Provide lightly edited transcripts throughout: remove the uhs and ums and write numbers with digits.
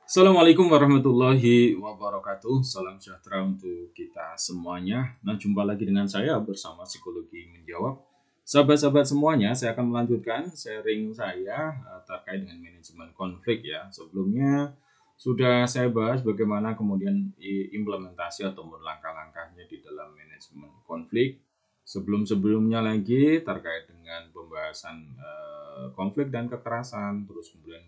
Assalamualaikum warahmatullahi wabarakatuh. Salam sejahtera untuk kita semuanya. Nah, jumpa lagi dengan saya bersama Psikologi Menjawab. Sahabat-sahabat semuanya, saya akan melanjutkan sharing saya terkait dengan manajemen konflik ya. Sebelumnya sudah saya bahas bagaimana kemudian implementasi atau langkah-langkahnya di dalam manajemen konflik. Sebelum-sebelumnya lagi terkait dengan pembahasan konflik dan kekerasan, terus kemudian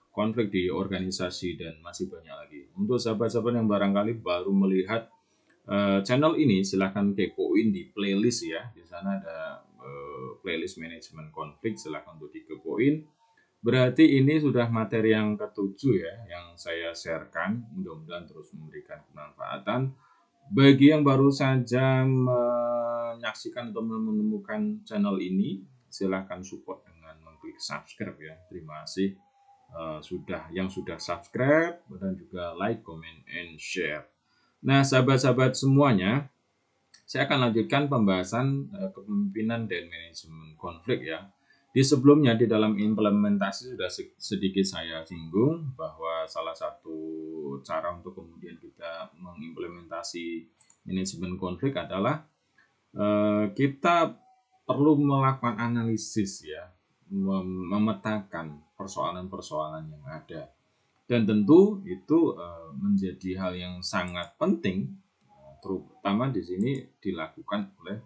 konflik di organisasi dan masih banyak lagi. Untuk sahabat-sahabat yang barangkali baru melihat channel ini, silahkan kepoin di playlist ya. Di sana ada playlist manajemen konflik, silahkan untuk dikepoin. Berarti ini sudah materi yang ketujuh ya, yang saya sharekan. Mudah-mudahan terus memberikan kemanfaatan. Bagi yang baru saja menyaksikan atau menemukan channel ini, silahkan support dengan mengklik subscribe ya. Terima kasih sudah subscribe dan juga like, comment, and share. Nah, sahabat-sahabat semuanya, saya akan lanjutkan pembahasan kepemimpinan dan manajemen konflik ya. Di sebelumnya di dalam implementasi sudah sedikit saya singgung bahwa salah satu cara untuk kemudian kita mengimplementasi manajemen konflik adalah kita perlu melakukan analisis ya, memetakan persoalan-persoalan yang ada. Dan tentu itu menjadi hal yang sangat penting, terutama di sini dilakukan oleh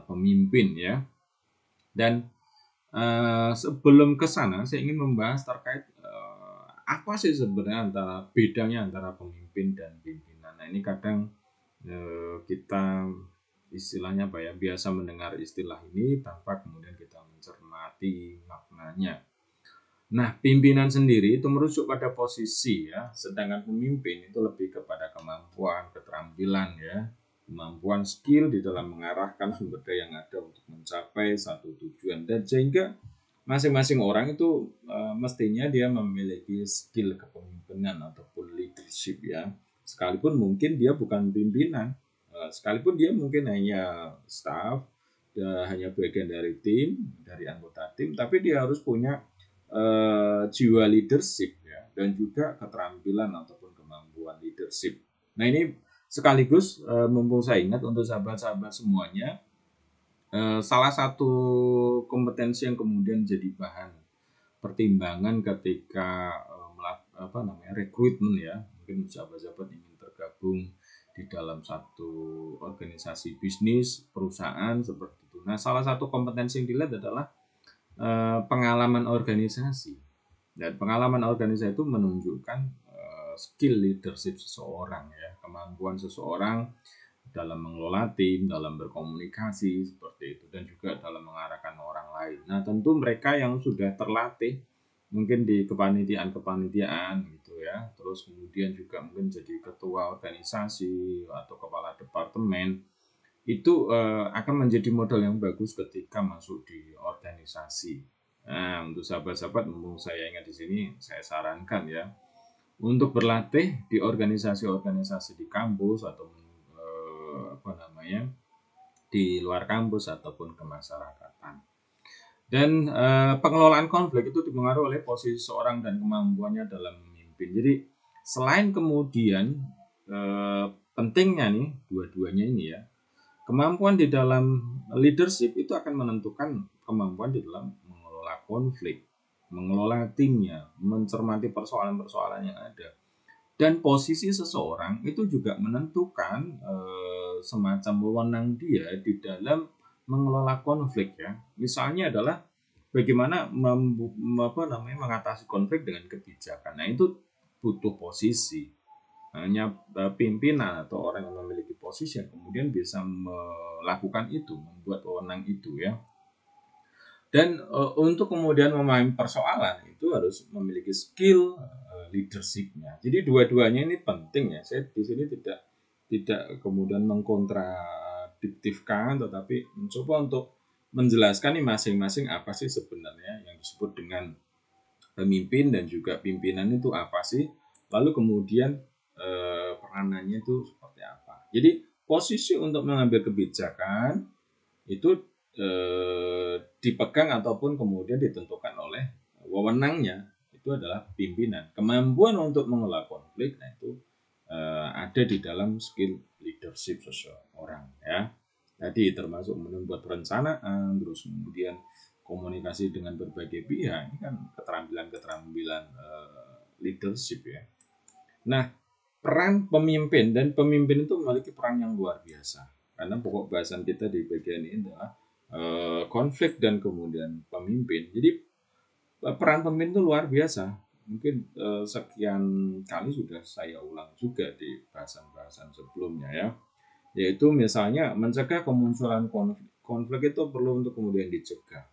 pemimpin ya. Dan sebelum ke sana, saya ingin membahas terkait apa sih sebenarnya bedanya antara pemimpin dan pimpinan. Nah, ini kadang kita istilahnya apa ya, biasa mendengar istilah ini tanpa kemudian kita mencermati maknanya. Nah, pimpinan sendiri itu merujuk pada posisi ya, sedangkan pemimpin itu lebih kepada kemampuan, keterampilan ya, kemampuan skill di dalam mengarahkan sumber daya yang ada untuk mencapai satu tujuan. Dan sehingga masing-masing orang itu mestinya dia memiliki skill kepemimpinan ataupun leadership ya. Sekalipun mungkin dia bukan pimpinan, sekalipun dia mungkin hanya staff, hanya bagian dari tim, dari anggota tim, tapi dia harus punya jiwa leadership ya, dan juga keterampilan ataupun kemampuan leadership. Nah, ini sekaligus mumpung saya ingat untuk sahabat-sahabat semuanya, salah satu kompetensi yang kemudian jadi bahan pertimbangan ketika rekrutmen ya, mungkin sahabat-sahabat ingin tergabung di dalam satu organisasi bisnis perusahaan seperti itu. Nah, salah satu kompetensi yang dilihat adalah pengalaman organisasi, dan pengalaman organisasi itu menunjukkan skill leadership seseorang ya, kemampuan seseorang dalam mengelola tim, dalam berkomunikasi seperti itu, dan juga dalam mengarahkan orang lain. Nah, tentu mereka yang sudah terlatih mungkin di kepanitiaan gitu ya, terus kemudian juga mungkin jadi ketua organisasi atau kepala departemen, itu akan menjadi modal yang bagus ketika masuk di organisasi. Nah, untuk sahabat-sahabat, mumpung saya ingat di sini, saya sarankan ya untuk berlatih di organisasi-organisasi di kampus atau di luar kampus ataupun kemasyarakatan. Dan pengelolaan konflik itu dipengaruhi oleh posisi seorang dan kemampuannya dalam memimpin. Jadi selain kemudian pentingnya nih dua-duanya ini ya, kemampuan di dalam leadership itu akan menentukan kemampuan di dalam mengelola konflik, mengelola timnya, mencermati persoalan-persoalan yang ada. Dan posisi seseorang itu juga menentukan semacam wewenang dia di dalam mengelola konflik ya. Misalnya adalah bagaimana mengatasi konflik dengan kebijakan. Nah, itu butuh posisi. Hanya pimpinan atau orang yang memiliki posisi yang kemudian bisa melakukan itu, membuat wewenang itu ya. Dan untuk kemudian memahami persoalan itu harus memiliki skill leadership-nya. Jadi dua-duanya ini penting ya. Saya di sini tidak kemudian mengkontradiktifkan, tetapi mencoba untuk menjelaskan nih masing-masing apa sih sebenarnya yang disebut dengan pemimpin dan juga pimpinan itu apa sih. Lalu kemudian peranannya itu seperti apa. Jadi posisi untuk mengambil kebijakan itu dipegang ataupun kemudian ditentukan oleh wewenangnya itu adalah pimpinan. Kemampuan untuk mengelola konflik, nah itu ada di dalam skill leadership seseorang ya. Tadi termasuk membuat perencanaan, terus kemudian komunikasi dengan berbagai pihak, ini kan keterampilan-keterampilan leadership ya. Nah, peran pemimpin, dan pemimpin itu memiliki peran yang luar biasa. Karena pokok bahasan kita di bagian ini adalah konflik dan kemudian pemimpin. Jadi peran pemimpin itu luar biasa. Mungkin sekian kali sudah saya ulang juga di bahasan-bahasan sebelumnya ya. Yaitu misalnya mencegah kemunculan konflik itu perlu untuk kemudian dicegah.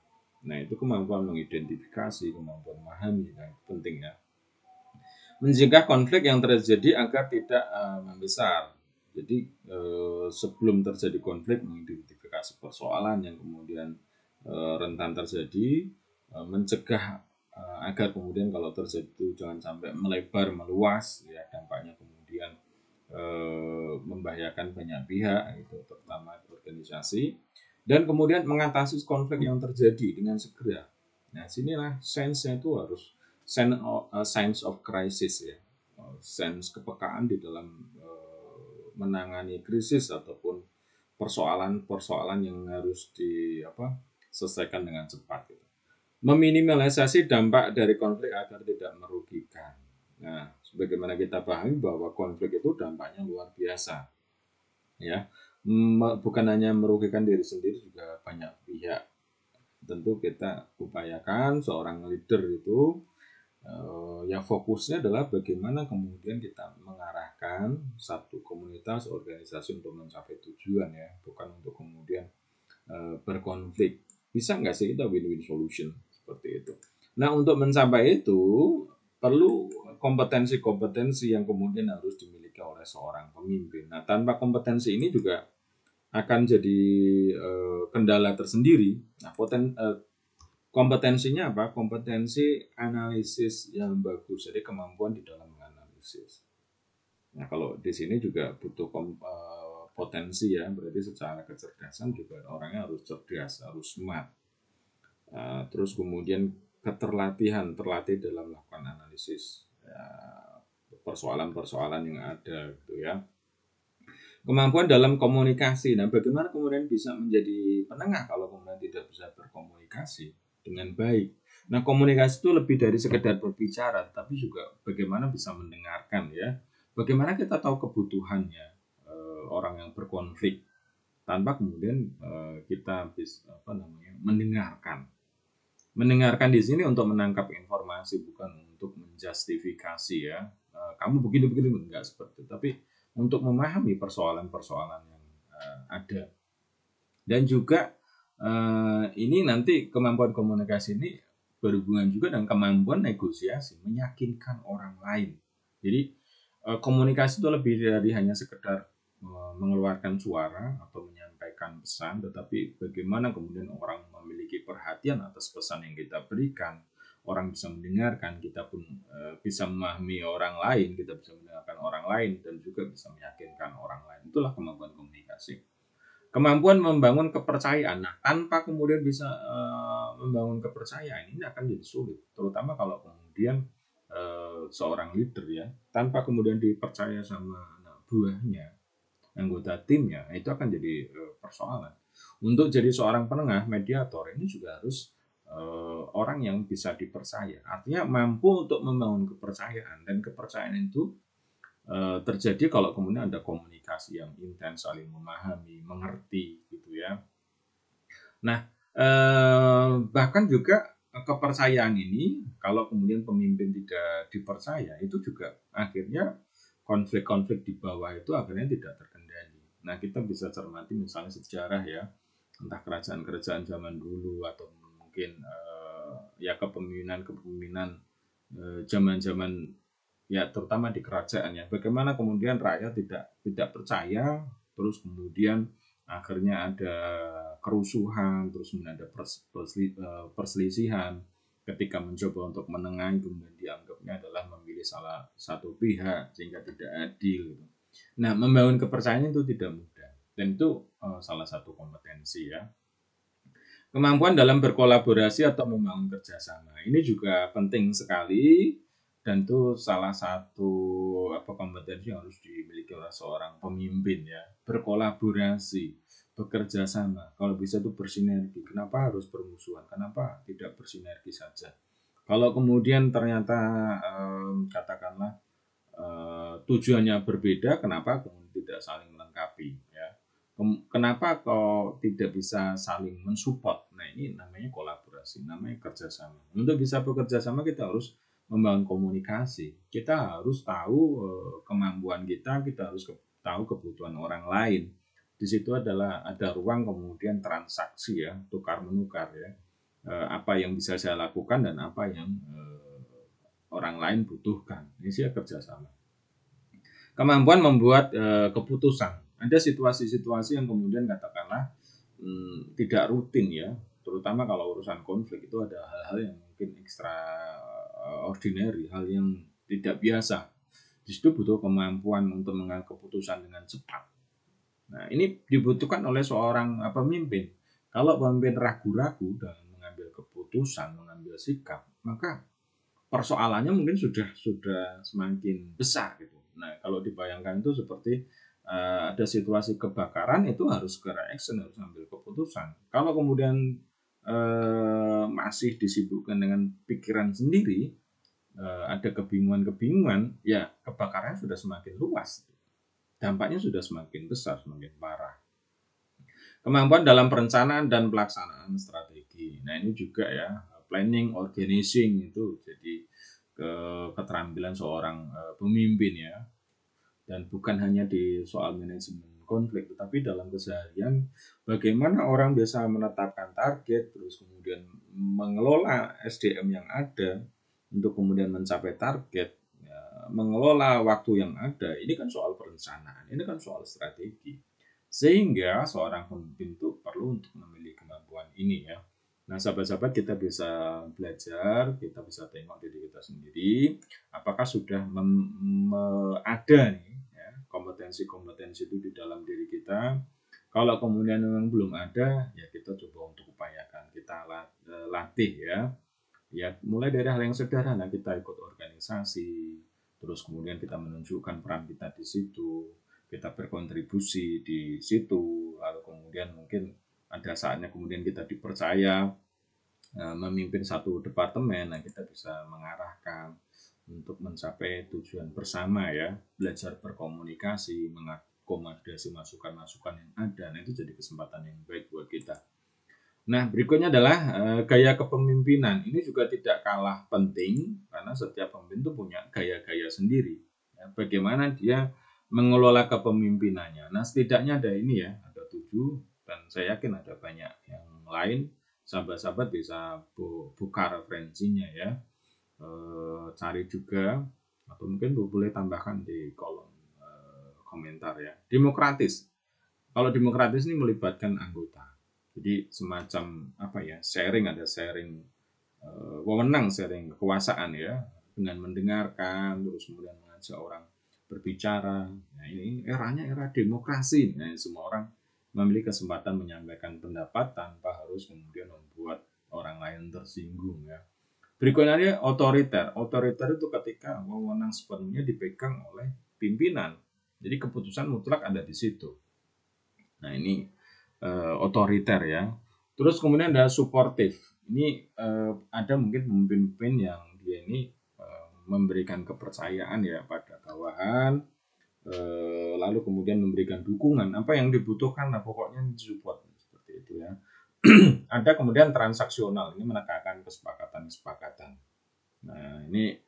Nah, itu kemampuan mengidentifikasi, kemampuan memahami, nah, itu penting ya. Mencegah konflik yang terjadi agar tidak membesar. Jadi sebelum terjadi konflik, mengidentifikasi persoalan yang kemudian rentan terjadi, mencegah agar kemudian kalau terjadi itu jangan sampai melebar, meluas, ya dampaknya kemudian membahayakan banyak pihak, itu terutama organisasi, dan kemudian mengatasi konflik yang terjadi dengan segera. Nah, sinilah sense-nya itu harus sense of crisis ya, sense kepekaan di dalam menangani krisis ataupun persoalan-persoalan yang harus selesaikan dengan cepat. Gitu. Meminimalisasi dampak dari konflik agar tidak merugikan. Nah, sebagaimana kita pahami bahwa konflik itu dampaknya luar biasa, ya, bukan hanya merugikan diri sendiri, juga banyak pihak. Tentu kita upayakan seorang leader itu yang fokusnya adalah bagaimana kemudian kita mengarahkan satu komunitas, organisasi untuk mencapai tujuan ya, bukan untuk kemudian berkonflik. Bisa nggak sih kita win-win solution seperti itu? Nah, untuk mencapai itu perlu kompetensi-kompetensi yang kemudian harus dimiliki oleh seorang pemimpin. Nah, tanpa kompetensi ini juga akan jadi kendala tersendiri. Nah, kompetensinya apa? Kompetensi analisis yang bagus. Jadi kemampuan di dalam menganalisis. Nah, kalau di sini juga butuh potensi ya, berarti secara kecerdasan juga orangnya harus cerdas, harus smart. Terus kemudian terlatih dalam melakukan analisis persoalan-persoalan yang ada gitu ya. Kemampuan dalam komunikasi. Nah, bagaimana kemudian bisa menjadi penengah kalau kemudian tidak bisa berkomunikasi dengan baik. Nah, komunikasi itu lebih dari sekedar berbicara, tapi juga bagaimana bisa mendengarkan ya. Bagaimana kita tahu kebutuhannya orang yang berkonflik tanpa kemudian kita bisa mendengarkan. Mendengarkan di sini untuk menangkap informasi, bukan untuk menjustifikasi ya. Kamu begini enggak seperti itu, tapi untuk memahami persoalan-persoalan yang ada. Dan juga ini nanti kemampuan komunikasi ini berhubungan juga dengan kemampuan negosiasi, meyakinkan orang lain. Jadi komunikasi itu lebih dari hanya sekedar mengeluarkan suara atau menyampaikan pesan, tetapi bagaimana kemudian orang memiliki perhatian atas pesan yang kita berikan, orang bisa mendengarkan, kita pun bisa memahami orang lain, kita bisa mendengarkan orang lain, dan juga bisa meyakinkan orang lain. Itulah kemampuan komunikasi. Kemampuan membangun kepercayaan. Nah, tanpa kemudian bisa membangun kepercayaan, ini akan jadi sulit, terutama kalau kemudian seorang leader ya, tanpa kemudian dipercaya sama anak buahnya, anggota timnya, itu akan jadi persoalan. Untuk jadi seorang penengah, mediator, ini juga harus orang yang bisa dipercaya. Artinya mampu untuk membangun kepercayaan, dan kepercayaan itu terjadi kalau kemudian ada komunikasi yang intens, saling memahami, mengerti gitu ya. Nah, bahkan juga kepercayaan ini kalau kemudian pemimpin tidak dipercaya, itu juga akhirnya konflik-konflik di bawah itu akhirnya tidak terkendali. Nah, kita bisa cermati misalnya sejarah ya, entah kerajaan-kerajaan zaman dulu atau mungkin ya kepemimpinan zaman-zaman ya terutama di kerajaan ya, bagaimana kemudian rakyat tidak percaya, terus kemudian akhirnya ada kerusuhan, terus kemudian ada perselisihan ketika mencoba untuk menengahi, kemudian dianggapnya adalah memilih salah satu pihak sehingga tidak adil gitu. Nah, membangun kepercayaan itu tidak mudah, dan itu salah satu kompetensi ya. Kemampuan dalam berkolaborasi atau membangun kerjasama ini juga penting sekali, dan itu salah satu kompetensi yang harus dimiliki oleh seorang pemimpin ya. Berkolaborasi, bekerja sama. Kalau bisa itu bersinergi. Kenapa harus bermusuhan? Kenapa tidak bersinergi saja? Kalau kemudian ternyata katakanlah tujuannya berbeda, kenapa kemudian tidak saling melengkapi ya? Kenapa kok tidak bisa saling mensupport? Nah, ini namanya kolaborasi, namanya kerjasama. Untuk bisa bekerja sama kita harus membangun komunikasi. Kita harus tahu kemampuan kita harus tahu kebutuhan orang lain. Di situ adalah ada ruang kemudian transaksi ya, tukar menukar ya. Apa yang bisa saya lakukan dan apa yang orang lain butuhkan. Ini sih kerjasama. Kemampuan membuat keputusan. Ada situasi-situasi yang kemudian katakanlah tidak rutin ya, terutama kalau urusan konflik itu ada hal-hal yang mungkin extraordinary, hal yang tidak biasa. Di situ butuh kemampuan untuk mengambil keputusan dengan cepat. Nah, ini dibutuhkan oleh seorang pemimpin. Kalau pemimpin ragu-ragu dalam mengambil keputusan, mengambil sikap, maka persoalannya mungkin sudah semakin besar gitu. Nah, kalau dibayangkan itu seperti ada situasi kebakaran, itu harus segera action, harus ambil keputusan. Kalau kemudian masih disibukkan dengan pikiran sendiri, ada kebingungan-kebingungan, ya kebakarannya sudah semakin luas, dampaknya sudah semakin besar, semakin parah. Kemampuan dalam perencanaan dan pelaksanaan strategi. Nah, ini juga ya, planning, organizing itu jadi keterampilan seorang pemimpin ya. Dan bukan hanya di soal manajemen konflik, tetapi dalam keseharian bagaimana orang bisa menetapkan target, terus kemudian mengelola SDM yang ada untuk kemudian mencapai target, ya, mengelola waktu yang ada. Ini kan soal perencanaan, ini kan soal strategi. Sehingga seorang pemimpin itu perlu untuk memiliki kemampuan ini ya. Nah, sahabat-sahabat, kita bisa belajar, kita bisa tengok diri kita sendiri, apakah sudah ada nih ya, kompetensi-kompetensi itu di dalam diri kita. Kalau kemudian memang belum ada, ya kita coba untuk upayakan, kita latih ya. Ya, mulai dari hal yang sederhana, kita ikut organisasi, terus kemudian kita menunjukkan peran kita di situ, kita berkontribusi di situ, lalu kemudian mungkin ada saatnya kemudian kita dipercaya memimpin satu departemen, nah kita bisa mengarahkan untuk mencapai tujuan bersama ya, belajar berkomunikasi, mengakomodasi masukan-masukan yang ada, nah itu jadi kesempatan yang baik buat kita. Nah, berikutnya adalah gaya kepemimpinan. Ini juga tidak kalah penting karena setiap pemimpin itu punya gaya-gaya sendiri. Ya, bagaimana dia mengelola kepemimpinannya. Nah, setidaknya ada ini ya, ada 7, dan saya yakin ada banyak yang lain. Sahabat-sahabat bisa buka referensinya ya, cari juga, atau mungkin boleh tambahkan di kolom komentar ya. Demokratis. Kalau demokratis ini melibatkan anggota. Jadi semacam sharing, ada sharing wewenang, sharing kekuasaan ya, dengan mendengarkan, terus kemudian mengajak orang berbicara. Nah, ini eranya era demokrasi. Nah, semua orang memiliki kesempatan menyampaikan pendapat tanpa harus kemudian membuat orang lain tersinggung ya. Berikutnya otoriter. Otoriter itu ketika wewenang sepenuhnya dipegang oleh pimpinan. Jadi keputusan mutlak ada di situ. Nah, ini otoriter ya. Terus kemudian ada suportif. Ini ada mungkin pemimpin yang dia ini memberikan kepercayaan ya pada bawahan, lalu kemudian memberikan dukungan apa yang dibutuhkan, nah pokoknya support seperti itu ya. Ada kemudian transaksional, ini menekankan kesepakatan. Nah, ini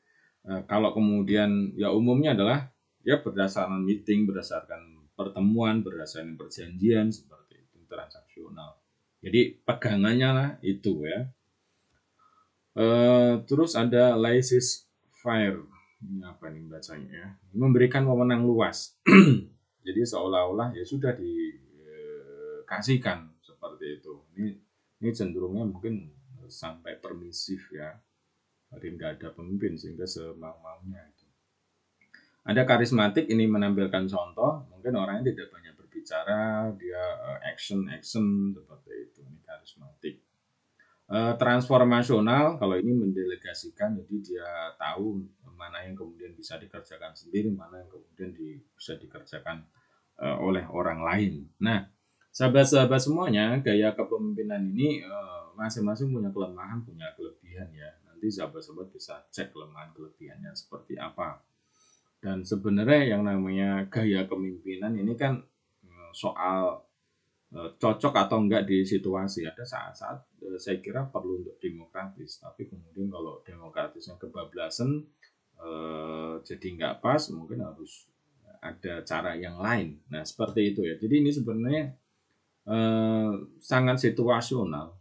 kalau kemudian ya umumnya adalah ya berdasarkan meeting, berdasarkan pertemuan, berdasarkan perjanjian seperti itu, transaksional. Jadi pegangannya lah itu ya. Terus ada laissez-faire. Ini apa nih bacanya ya? Memberikan wewenang luas. Jadi seolah-olah ya sudah dikasihkan seperti itu. Ini cenderungnya mungkin sampai permisif ya. Jadi nggak ada pemimpin sehingga semau-maunya itu. Ada karismatik, ini menampilkan contoh, mungkin orangnya tidak banyak berbicara, dia action seperti itu, ini karismatik. Transformasional kalau ini mendelegasikan, jadi dia tahu mana yang kemudian bisa dikerjakan sendiri, mana yang kemudian bisa dikerjakan oleh orang lain. Nah, sahabat-sahabat semuanya, gaya kepemimpinan ini masing-masing punya kelemahan, punya kelebihan ya. Nanti sahabat-sahabat bisa cek kelemahan kelebihannya seperti apa. Dan sebenarnya yang namanya gaya kepemimpinan ini kan soal cocok atau enggak di situasi. Ada saat-saat saya kira perlu untuk demokratis, tapi kemudian kalau demokratisnya kebablasan jadi nggak pas, mungkin harus ada cara yang lain. Nah seperti itu ya. Jadi ini sebenarnya sangat situasional.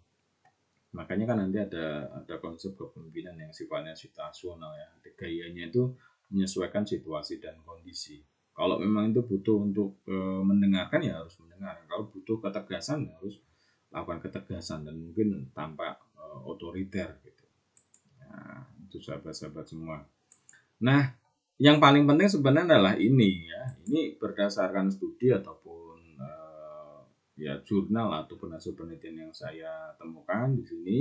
Makanya kan nanti ada konsep kepemimpinan yang sifatnya situasional ya. Gayanya itu menyesuaikan situasi dan kondisi. Kalau memang itu butuh untuk mendengarkan ya harus mendengar. Kalau butuh ketegasan ya harus lakukan ketegasan dan mungkin tanpa otoriter gitu. Nah, itu sahabat-sahabat semua. Nah, yang paling penting sebenarnya adalah ini ya. Ini berdasarkan studi ataupun ya jurnal ataupun hasil penelitian yang saya temukan di sini.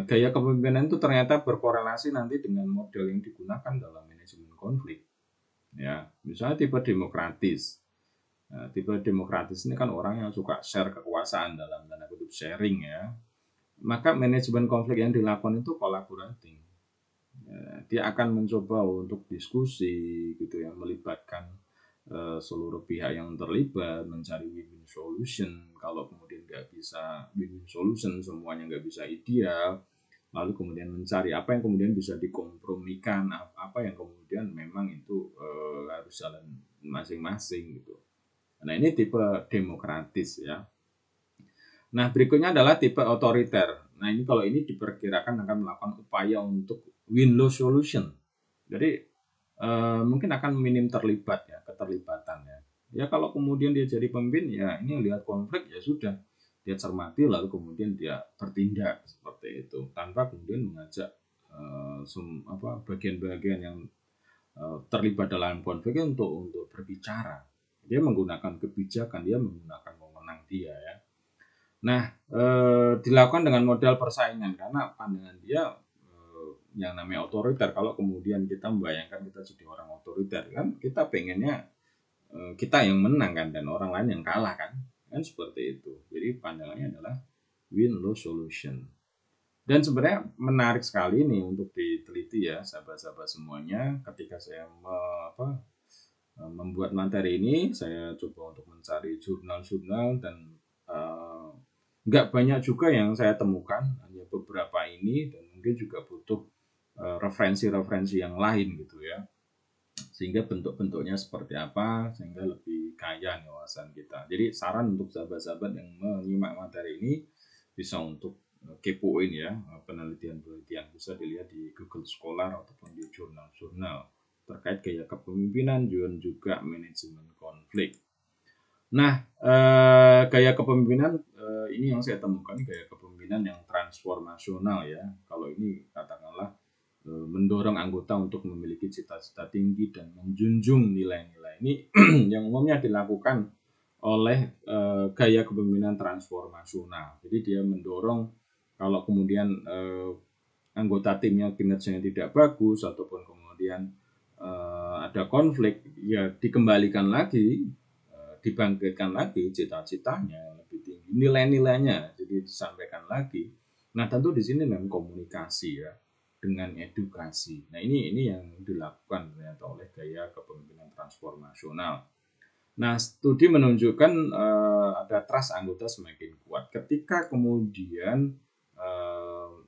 Gaya kepemimpinan itu ternyata berkorelasi nanti dengan model yang digunakan dalam manajemen konflik. Ya, misalnya tipe demokratis. Tipe demokratis ini kan orang yang suka share kekuasaan dalam tanda kutip sharing ya. Maka manajemen konflik yang dilakukan itu collaborating. Dia akan mencoba untuk diskusi gitu ya, melibatkan seluruh pihak yang terlibat, mencari win-win solution. Kalau kemudian nggak bisa win-win solution, semuanya nggak bisa ideal, lalu kemudian mencari apa yang kemudian bisa dikompromikan, apa yang kemudian memang itu harus jalan masing-masing gitu. Nah ini tipe demokratis ya. Nah berikutnya adalah tipe otoriter. Nah ini kalau ini diperkirakan akan melakukan upaya untuk win-lose solution. Jadi mungkin akan minim terlibat ya, keterlibatan ya. Ya kalau kemudian dia jadi pemimpin ya ini lihat konflik ya sudah, dia cermati lalu kemudian dia bertindak seperti itu tanpa kemudian mengajak bagian-bagian yang terlibat dalam konflik untuk berbicara. Dia menggunakan kebijakan, dia menggunakan wewenang dia ya. Nah, dilakukan dengan modal persaingan karena pandangan dia yang namanya otoriter. Kalau kemudian kita membayangkan kita jadi orang otoriter kan, kita pengennya kita yang menang kan dan orang lain yang kalah kan seperti itu. Jadi pandangannya adalah win-lose solution. Dan sebenarnya menarik sekali nih untuk diteliti ya sahabat-sahabat semuanya. Ketika saya membuat materi ini, saya coba untuk mencari jurnal-jurnal dan nggak banyak juga yang saya temukan, hanya beberapa ini dan mungkin juga butuh referensi-referensi yang lain gitu ya, sehingga bentuk-bentuknya seperti apa sehingga lebih kaya nih wawasan kita. Jadi saran untuk sahabat-sahabat yang menyimak materi ini bisa untuk kepoin ya penelitian-penelitian, bisa dilihat di Google Scholar ataupun di jurnal-jurnal terkait gaya kepemimpinan dan juga manajemen konflik. Nah, gaya kepemimpinan ini yang saya temukan gaya kepemimpinan yang transformasional ya. Kalau ini katakanlah mendorong anggota untuk memiliki cita-cita tinggi dan menjunjung nilai-nilai. Ini yang umumnya dilakukan oleh gaya kepemimpinan transformasional. Jadi dia mendorong kalau kemudian anggota timnya kinerjanya tidak bagus ataupun kemudian ada konflik, ya dikembalikan lagi, dibangkitkan lagi cita-citanya lebih tinggi, nilai-nilainya jadi disampaikan lagi. Nah tentu di sini memang komunikasi ya dengan edukasi. Nah ini yang dilakukan ternyata oleh gaya kepemimpinan transformasional. Nah studi menunjukkan ada trust anggota semakin kuat ketika kemudian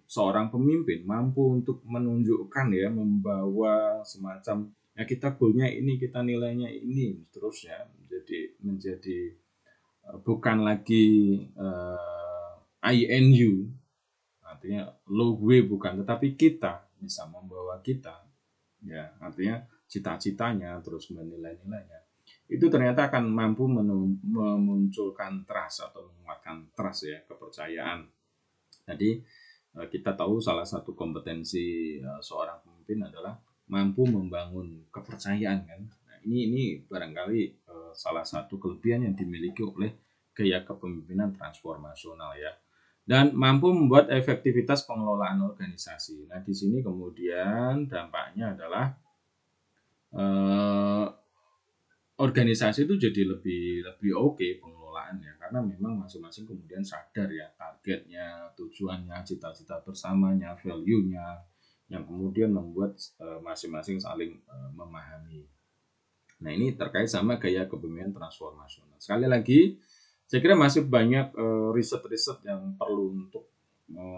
seorang pemimpin mampu untuk menunjukkan ya, membawa semacam ya kita goalnya ini, kita nilainya ini, seterusnya menjadi bukan lagi INU, artinya lo gue bukan, tetapi kita bisa membawa kita ya, artinya cita-citanya terus menilai-nilainya, itu ternyata akan mampu memunculkan trust atau menguatkan trust ya, kepercayaan. Jadi kita tahu salah satu kompetensi seorang pemimpin adalah mampu membangun kepercayaan kan. Nah, ini barangkali salah satu kelebihan yang dimiliki oleh gaya kepemimpinan transformasional ya. dan mampu membuat efektivitas pengelolaan organisasi. Nah, di sini kemudian dampaknya adalah organisasi itu jadi lebih oke pengelolaannya, karena memang masing-masing kemudian sadar ya targetnya, tujuannya, cita-cita bersamanya, value-nya, yang kemudian membuat masing-masing saling memahami. Nah, ini terkait sama gaya kepemimpinan transformasional. Sekali lagi, saya kira masih banyak riset-riset yang perlu untuk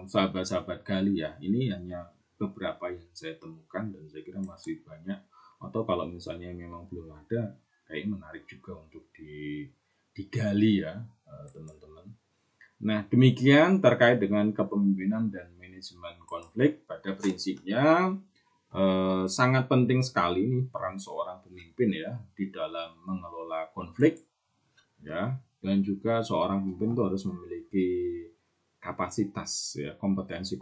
sahabat-sahabat gali ya. Ini hanya beberapa yang saya temukan dan saya kira masih banyak. Atau kalau misalnya memang belum ada, kayaknya menarik juga untuk digali ya teman-teman. Nah, demikian terkait dengan kepemimpinan dan manajemen konflik. Pada prinsipnya sangat penting sekali nih peran seorang pemimpin ya di dalam mengelola konflik ya, dan juga seorang pemimpin itu harus memiliki kapasitas ya, kompetensi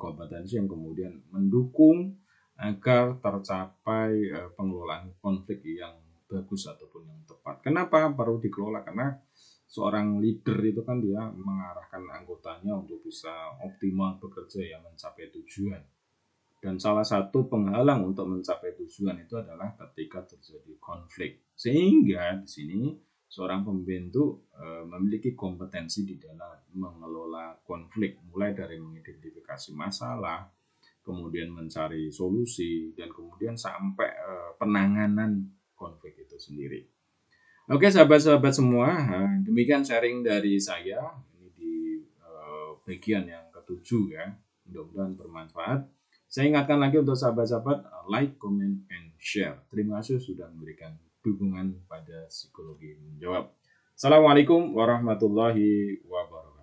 yang kemudian mendukung agar tercapai pengelolaan konflik yang bagus ataupun yang tepat. Kenapa perlu dikelola? Karena seorang leader itu kan dia mengarahkan anggotanya untuk bisa optimal bekerja yang mencapai tujuan. Dan salah satu penghalang untuk mencapai tujuan itu adalah ketika terjadi konflik. Sehingga di sini seorang pemimpin itu memiliki kompetensi di dalam mengelola konflik, mulai dari mengidentifikasi masalah, kemudian mencari solusi, dan kemudian sampai penanganan konflik itu sendiri. Oke, sahabat-sahabat semua, demikian sharing dari saya ini di bagian yang ketujuh ya. Mudah-mudahan bermanfaat. Saya ingatkan lagi untuk sahabat-sahabat, like, comment, and share. Terima kasih sudah memberikan dukungan pada Psikologi Menjawab. Assalamualaikum warahmatullahi wabarakatuh.